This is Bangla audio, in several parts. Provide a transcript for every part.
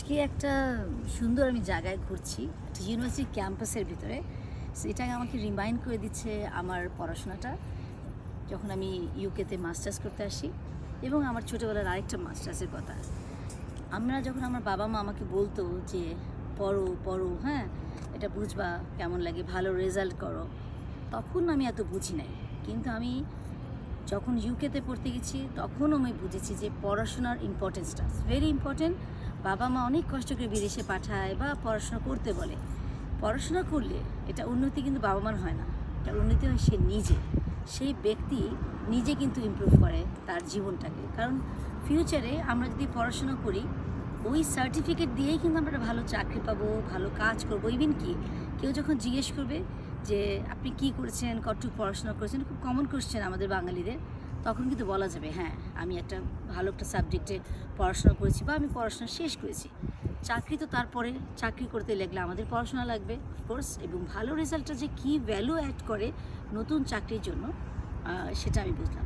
আজকে একটা সুন্দর আমি জায়গায় ঘুরছি, একটা ইউনিভার্সিটি ক্যাম্পাসের ভিতরে। সো এটা আমাকে রিমাইন্ড করে দিচ্ছে আমার পড়াশোনাটা, যখন আমি ইউকেতে মাস্টার্স করতে আসি এবং আমার ছোটোবেলার আরেকটা মাস্টার্সের কথা। আমরা যখন আমার বাবা মা আমাকে বলতো যে পড়ো পড়ো, হ্যাঁ এটা বুঝবা কেমন লাগে, ভালো রেজাল্ট করো, তখন আমি এত বুঝি নাই। কিন্তু আমি যখন ইউকেতে পড়তে গেছি তখনও আমি বুঝেছি যে পড়াশোনার ইম্পর্টেন্সটা ভেরি ইম্পর্টেন্ট। বাবা মা অনেক কষ্ট করে বিদেশে পাঠায় বা পড়াশোনা করতে বলে। পড়াশোনা করলে এটা উন্নতি কিন্তু বাবা মার হয় না, এটা উন্নতি হয় সে নিজে, সেই ব্যক্তি নিজে কিন্তু ইমপ্রুভ করে তার জীবনটাকে। কারণ ফিউচারে আমরা যদি পড়াশোনা করি, ওই সার্টিফিকেট দিয়েই কিন্তু আমরা একটা ভালো চাকরি পাবো, ভালো কাজ করবো। ইভেন কি কেউ যখন জিজ্ঞেস করবে যে আপনি কি করেছেন, কতটুকু পড়াশোনা করেছেন, খুব কমন কোশ্চেন আমাদের বাঙালিদের, তখন কিন্তু বলা যাবে হ্যাঁ আমি একটা ভালো একটা সাবজেক্টে পড়াশোনা করেছি বা আমি পড়াশোনা শেষ করেছি। চাকরি তো তারপরে, চাকরি করতে লাগলে আমাদের পড়াশোনা লাগবে অফকোর্স, এবং ভালো রেজাল্টটা যে কী ভ্যালু অ্যাড করে নতুন চাকরির জন্য, সেটা আমি বুঝলাম।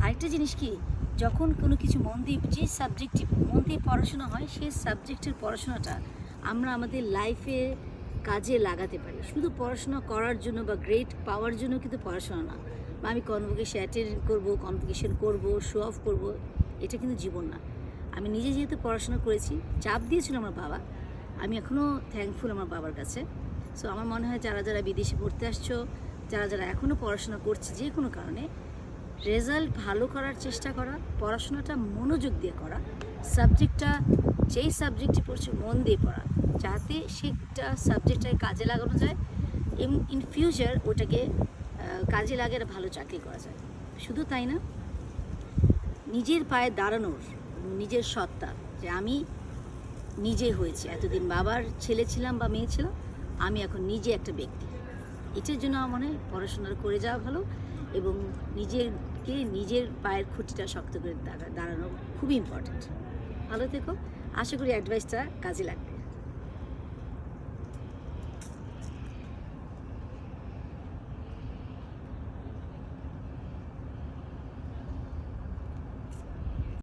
আরেকটা জিনিস কি, যখন কোনো কিছু মন দিয়ে, যে সাবজেক্টে মন দিয়ে পড়াশোনা হয়, সেই সাবজেক্টের পড়াশোনাটা আমরা আমাদের লাইফে কাজে লাগাতে পারি। শুধু পড়াশোনা করার জন্য বা গ্রেড পাওয়ার জন্য কিন্তু পড়াশোনা না, বা আমি কনভোকেশন অ্যাটেন্ড করবো, কনভোকেশন করবো, শো অফ করবো, এটা কিন্তু জীবন না। আমি নিজে যেহেতু পড়াশোনা করেছি, চাপ দিয়েছিল আমার বাবা, আমি এখনও থ্যাঙ্কফুল আমার বাবার কাছে। সো আমার মনে হয় যারা যারা বিদেশে পড়তে আসছো, যারা যারা এখনও পড়াশোনা করছে, যে কোনো কারণে রেজাল্ট ভালো করার চেষ্টা করা, পড়াশোনাটা মনোযোগ দিয়ে করা, সাবজেক্টটা যেই সাবজেক্টে পড়ছে মন দিয়ে পড়া, যাতে সেটা সাবজেক্টটাকে কাজে লাগানো যায়, ইন ফিউচার ওটাকে কাজে লাগে আর ভালো চাকরি করা যায়। শুধু তাই না, নিজের পায়ে দাঁড়ানোর, নিজের সত্তা, যে আমি নিজে হয়েছি, এতদিন বাবার ছেলে ছিলাম বা মেয়ে ছিলাম, আমি এখন নিজে একটা ব্যক্তি। এটার জন্য আমার মনে হয় পড়াশোনা করে যাওয়া ভালো, এবং নিজেকে নিজের পায়ের খুঁটিটা শক্ত করে দাঁড়ানো খুবই ইম্পর্ট্যান্ট। ভালো থেকো, আশা করি অ্যাডভাইসটা কাজে লাগবে।